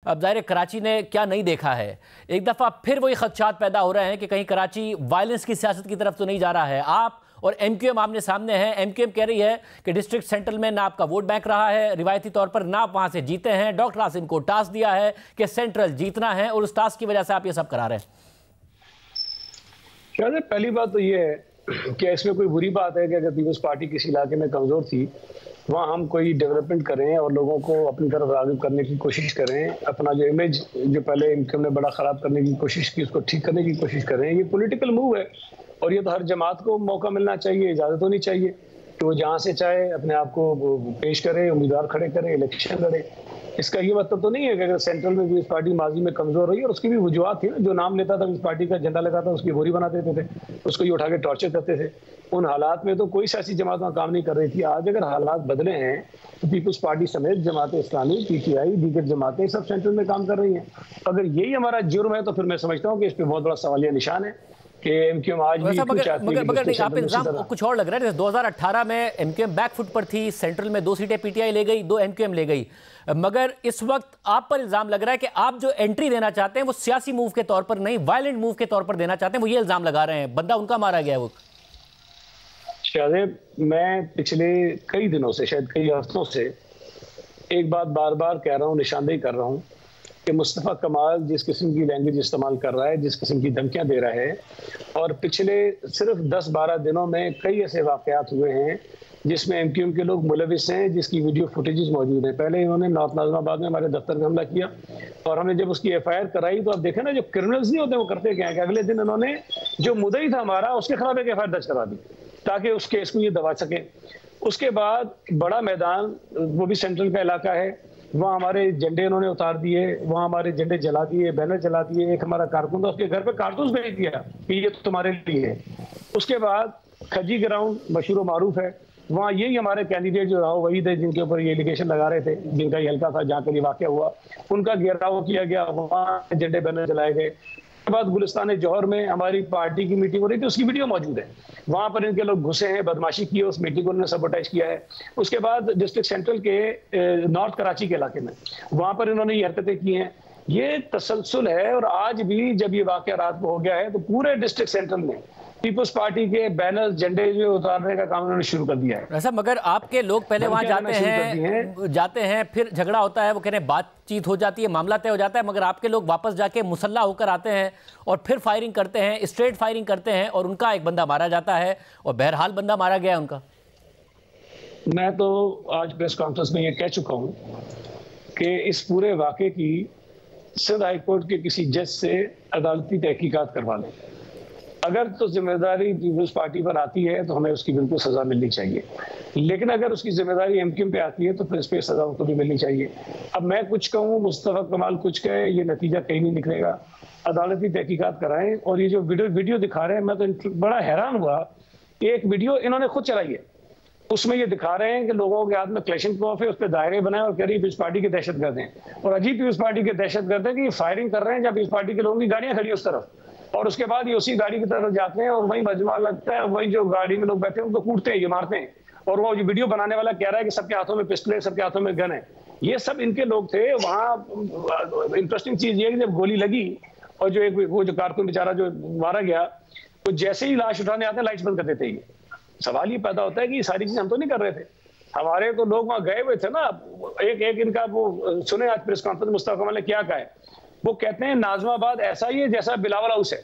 अब ज़ाहिर कराची ने क्या नहीं देखा है, एक दफ़ा फिर वही खदशात पैदा हो रहे हैं कि कहीं कराची वायलेंस की सियासत की तरफ तो नहीं जा रहा है। आप और एमक्यूएम आमने सामने हैं। एमक्यूएम कह रही है कि डिस्ट्रिक्ट सेंट्रल में ना आपका वोट बैंक रहा है रिवायती तौर पर, ना आप वहाँ से जीते हैं। डॉक्टर आसिम को टास्क दिया है कि सेंट्रल जीतना है और उस टास्क की वजह से आप ये सब करा रहे हैं। शायद पहली बात तो ये है कि इसमें कोई बुरी बात है कि अगर पीपल्स पार्टी किसी इलाके में कमज़ोर थी, वहाँ हम कोई डेवलपमेंट करें और लोगों को अपनी तरफ राग़िब करने की कोशिश करें, अपना जो इमेज जो पहले इनकम ने बड़ा ख़राब करने की कोशिश की उसको ठीक करने की कोशिश करें। ये पॉलिटिकल मूव है और ये तो हर जमात को मौका मिलना चाहिए, इजाज़त होनी चाहिए कि वो जहाँ से चाहे अपने आप को पेश करे, उम्मीदवार खड़े करे, इलेक्शन लड़े। इसका ये मतलब तो नहीं है कि अगर सेंट्रल में भी इस पार्टी माजी में कमजोर रही, और उसकी भी वजूहत थी ना, जो नाम लेता था इस पार्टी का झंडा लगाता उसकी बोरी बना देते थे, उसको ये उठा के टॉर्चर करते थे। उन हालात में तो कोई सियासी जमात वहाँ काम नहीं कर रही थी। आज अगर हालात बदले हैं तो पीपल्स पार्टी समेत जमात इस्लामी, पीटीआई, दीगर जमातें सब सेंट्रल में काम कर रही हैं। अगर यही हमारा जुर्म है तो फिर मैं समझता हूँ कि इस पर बहुत बड़ा सवालिया निशान है कि एमक्यूएम आज भी मगर आप इल्जाम कुछ और लग रहा है। 2018 में एमक्यूएम बैकफुट पर थी, सेंट्रल में 2 सीटें पीटीआई ले गई, 2 एमक्यूएम ले गई, मगर इस वक्त आप पर इल्जाम लग रहा है कि आप जो एंट्री देना चाहते हैं वो सियासी मूव के तौर पर नहीं, वायलेंट मूव के तौर पर देना चाहते हैं। वो ये इल्जाम लगा रहे हैं बंदा उनका मारा गया है। वो शायद मैं पिछले कई दिनों से, शायद कई हफ्तों से एक बात बार बार कह रहा हूँ, निशानदेही कर रहा हूँ कि मुस्तफ़ा कमाल जिस किस्म की लैंग्वेज इस्तेमाल कर रहा है, जिस किस्म की धमकियां दे रहा है, और पिछले सिर्फ 10-12 दिनों में कई ऐसे वाक़यात हुए हैं जिसमें एमक्यूएम के लोग मुलविस हैं, जिसकी वीडियो फुटेजेस मौजूद हैं। पहले इन्होंने नॉर्थ नाज़िमाबाद में हमारे दफ्तर में हमला किया और हमने जब उसकी एफआईआर कराई तो आप देखें ना, जो क्रिमिनल्स नहीं होते वो करते क्या है कि अगले दिन इन्होंने जो मुद्दई था हमारा उसके खिलाफ एक एफआईआर दर्ज करा दी ताकि उस केस को ये दबा सके। उसके बाद बड़ा मैदान, वो भी सेंट्रल का इलाका है, वहाँ हमारे झंडे उन्होंने उतार दिए, वहाँ हमारे झंडे जला दिए, बैनर जला दिए। एक हमारा कारकुन था, उसके घर पे कारतूस भेज दिया कि ये तुम्हारे लिए है। उसके बाद खजी ग्राउंड मशहूर मारूफ है, वहाँ यही हमारे कैंडिडेट जो राव वही थे जिनके ऊपर ये एलिगेशन लगा रहे थे, जिनका ये हल्का था जहाँ पर ये वाक़या हुआ, उनका घेराव किया गया, वहाँ झंडे बैनर जलाए गए। उसके बाद गुलिस्तान जौहर में हमारी पार्टी की मीटिंग हो रही थी, उसकी वीडियो मौजूद है, वहां पर इनके लोग घुसे हैं, बदमाशी की है, उस मीटिंग को उन्होंने सबोटाइज किया है। उसके बाद डिस्ट्रिक्ट सेंट्रल के नॉर्थ कराची के इलाके में वहां पर इन्होंने ये हरकतें की हैं। ये तसलसल है और आज भी जब ये वाक़या रात को हो गया है तो पूरे डिस्ट्रिक्ट सेंट्रल में पीपल्स पार्टी के बैनर झंडे जो उतारने का काम उन्होंने शुरू कर दिया है। ऐसा मगर आपके लोग पहले वहां जाते हैं, फिर झगड़ा होता है, वो कह रहे हैं बातचीत हो जाती है, मामला तय हो जाता है, मगर आपके लोग वापस जाके मुसल्ला होकर आते हैं और फिर फायरिंग करते हैं, स्ट्रेट फायरिंग करते हैं और उनका एक बंदा मारा जाता है और बहरहाल बंदा मारा गया है उनका। मैं तो आज प्रेस कॉन्फ्रेंस में ये कह चुका हूँ कि इस पूरे वाक़े की सिंध हाई कोर्ट के किसी जज से अदालती तहकीकात करवा लें। अगर तो जिम्मेदारी पीपल्स पार्टी पर आती है तो हमें उसकी बिल्कुल सजा मिलनी चाहिए, लेकिन अगर उसकी जिम्मेदारी एमक्यूएम पे आती है तो फिर इस पर सजा उसको भी मिलनी चाहिए। अब मैं कुछ कहूँ, मुस्तफ़ा कमाल कुछ कहे, ये नतीजा कहीं नहीं निकलेगा। अदालती तहकीकात कराएं। और ये जो वीडियो दिखा रहे हैं, मैं तो बड़ा हैरान हुआ। एक वीडियो इन्होंने खुद चलाई है, उसमें ये दिखा रहे हैं कि लोगों के हाथ में क्लैशनकोफ है, उस पर दायरे बनाए और कह रही पीपल्स पार्टी के दहशतगर्द हैं। और अजीब पीपल्स पार्टी के दहशतगर्द है कि ये फायरिंग कर रहे हैं जब पीपल्स पार्टी के लोगों की गाड़ियां खड़ी उस तरफ, और उसके बाद ये उसी गाड़ी की तरफ जाते हैं और वही मजमा लगता है, वही जो गाड़ी में लोग बैठे हैं उनको कूटते हैं, ये मारते हैं। और वो जो वीडियो बनाने वाला कह रहा है कि सबके हाथों में पिस्टल है, सबके हाथों में गन है। ये सब इनके लोग थे वहाँ। इंटरेस्टिंग चीज ये कि जब गोली लगी और जो एक वो जो कारकुन बेचारा जो मारा गया, तो जैसे ही लाश उठाने आते हैं लाइट्स बंद कर देते हैं। सवाल ये पैदा होता है कि ये सारी चीज हम तो नहीं कर रहे थे, हमारे तो लोग वहाँ गए हुए थे ना। एक इनका वो सुने आज प्रेस कॉन्फ्रेंस मुस्तफा कमाल ने क्या कहा है। वो कहते हैं नाज़िमाबाद ऐसा ही है जैसा बिलावल हाउस है।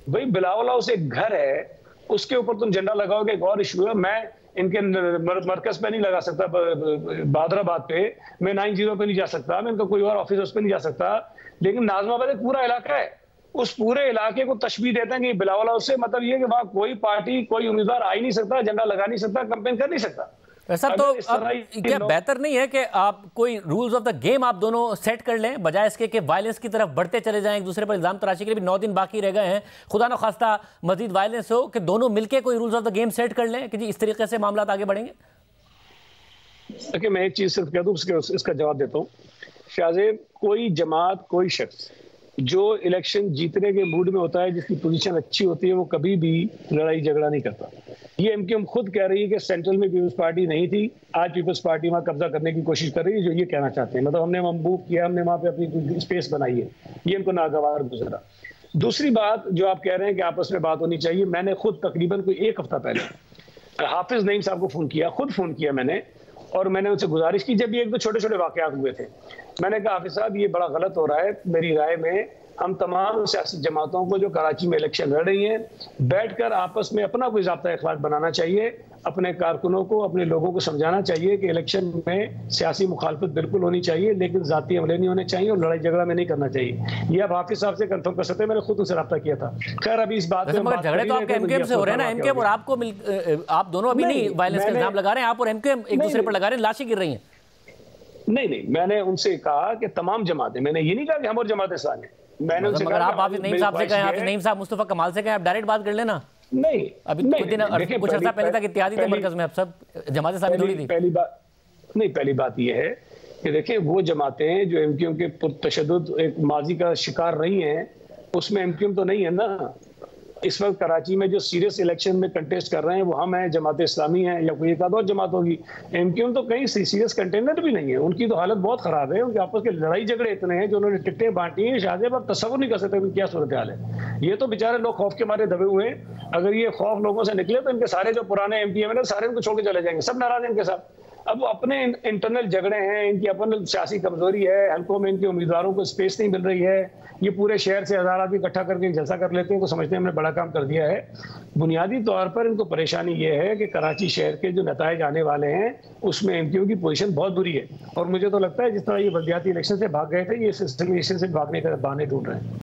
भाई बिलावल हाउस एक घर है, उसके ऊपर तुम झंडा लगाओगे, एक और इशू है। मैं इनके मरकज पे नहीं लगा सकता, बहादुराबाद पे, मैं 90 पे नहीं जा सकता, मैं इनका कोई और ऑफिस उस पे नहीं जा सकता, लेकिन नाज़िमाबाद एक पूरा इलाका है। उस पूरे इलाके को तशबीह देते हैं कि बिलावल हाउस से मतलब ये कि वहाँ कोई पार्टी, कोई उम्मीदवार आ ही नहीं सकता, झंडा लगा नहीं सकता, कैंपेन कर नहीं सकता। ऐसा तो क्या बेहतर नहीं है कि आप कोई रूल्स ऑफ द गेम आप दोनों सेट कर लें, बजाय इसके कि वायलेंस की तरफ बढ़ते चले जाएं, एक दूसरे पर इल्जाम तराशी के लिए भी 9 दिन बाकी रह गए हैं, खुदा न खास्ता मजीद वायलेंस हो, कि दोनों मिलकर कोई rules of the game set कर लें कि जी इस तरीके से मामला आगे बढ़ेंगे। देखिए, मैं एक चीज सिर्फ कह दूं, इसका जवाब देता हूँ। शाहजेब, कोई जमात, कोई शख्स जो इलेक्शन जीतने के मूड में होता है, जिसकी पोजीशन अच्छी होती है, वो कभी भी लड़ाई झगड़ा नहीं करता। ये एमक्यूएम खुद कह रही है कि सेंट्रल में पीपल्स पार्टी नहीं थी, आज पीपल्स पार्टी वहां कब्जा करने की कोशिश कर रही है, जो ये कहना चाहते हैं। मतलब हमने मूव किया, हमने वहां पे अपनी स्पेस बनाई है, ये इनको नागवार गुजरा। दूसरी बात जो आप कह रहे हैं कि आपस में बात होनी चाहिए, मैंने खुद तकरीबन कोई 1 हफ्ता पहले हाफिज नईम साहब को फोन किया, खुद फोन किया मैंने, और मैंने उनसे गुजारिश की, जब ये 1-2 छोटे-छोटे वाकयात हुए थे। मैंने कहा हाफिज साहब ये बड़ा गलत हो रहा है, मेरी राय में हम तमाम सियासी जमातों को जो कराची में इलेक्शन लड़ रही हैं, बैठकर आपस में अपना कोई ज़ाब्ता इख्लाक बनाना चाहिए, अपने कारकुनों को, अपने लोगों को समझाना चाहिए कि इलेक्शन में सियासी मुखालफत बिल्कुल होनी चाहिए, लेकिन जाती हमले नहीं होने चाहिए और लड़ाई झगड़ा में नहीं करना चाहिए। ये आप हाफिज साहब से कंफर्म कर सकते हैं, मैंने खुद उनसे रब्ता किया था। खैर अभी इस बात में झगड़े तो आपके एमक्यूएम से हो रहे हैं ना, एमक्यूएम और आपको आप दोनों अभी नहीं वायलेंस का इल्जाम लगा रहे हैं, आप और एमक्यूएम एक दूसरे पर लगा रहे हैं, लाशें गिर रही हैं। नहीं, मैंने उनसे कहा कि तमाम जमातें, मैंने ये नहीं कहा कि हम और जमात इस्लामी, मैंने उनसे मगर आप हाफिज नईम साहब से कहें, हाफिज नईम साहब मुस्तफा कमाल से कहें, आप डायरेक्ट बात कर लेना। नहीं, अभी कुछ अर्सा पहले तक इत्तेहादी थे मरकज में, अब सब जमात इस्लामी थोड़ी थी। पहली बात यह है कि देखिए वो जमातें जो एमक्यूएम के पुरतशद्दुद एक माजी का शिकार रही हैं, उसमें एमक्यूएम तो नहीं है ना। इस वक्त कराची में जो सीरियस इलेक्शन में कंटेस्ट कर रहे हैं वो हम हैं, जमात इस्लामी है, या कोई एक आध और जमात होगी। एमक्यूएम तो कहीं सीरियस कंटेंडर भी नहीं है, उनकी तो हालत बहुत खराब है, उनके आपस के लड़ाई झगड़े इतने हैं, जो उन्होंने टिकटें बांटी हैं, शाहजेब आप तस्वुर नहीं कर सकते क्या सूरत हाल है। ये तो बेचारे लोग खौफ के मारे दबे हुए हैं, अगर ये खौफ लोगों से निकले तो इनके सारे जो पुराने एमपीएम है ना, सारे इनको छोड़ के चले जाएंगे, सब नाराज हैं इनके साथ। अब वो अपने इंटरनल झगड़े हैं, इनकी अपन सियासी कमजोरी है, हल्कों में इनके उम्मीदवारों को स्पेस नहीं मिल रही है, ये पूरे शहर से 1000 आदमी इकट्ठा करके जलसा कर लेते हैं, को समझते हैं हमने बड़ा काम कर दिया है। बुनियादी तौर पर इनको परेशानी ये है कि कराची शहर के जो नताइज आने वाले हैं उसमें एमक्यू की पोजीशन बहुत बुरी है, और मुझे तो लगता है जिस तरह ये बल्दियाती इलेक्शन से भाग गए थे, ये इलेक्शन से भागने का बहाने ढूंढ रहे हैं।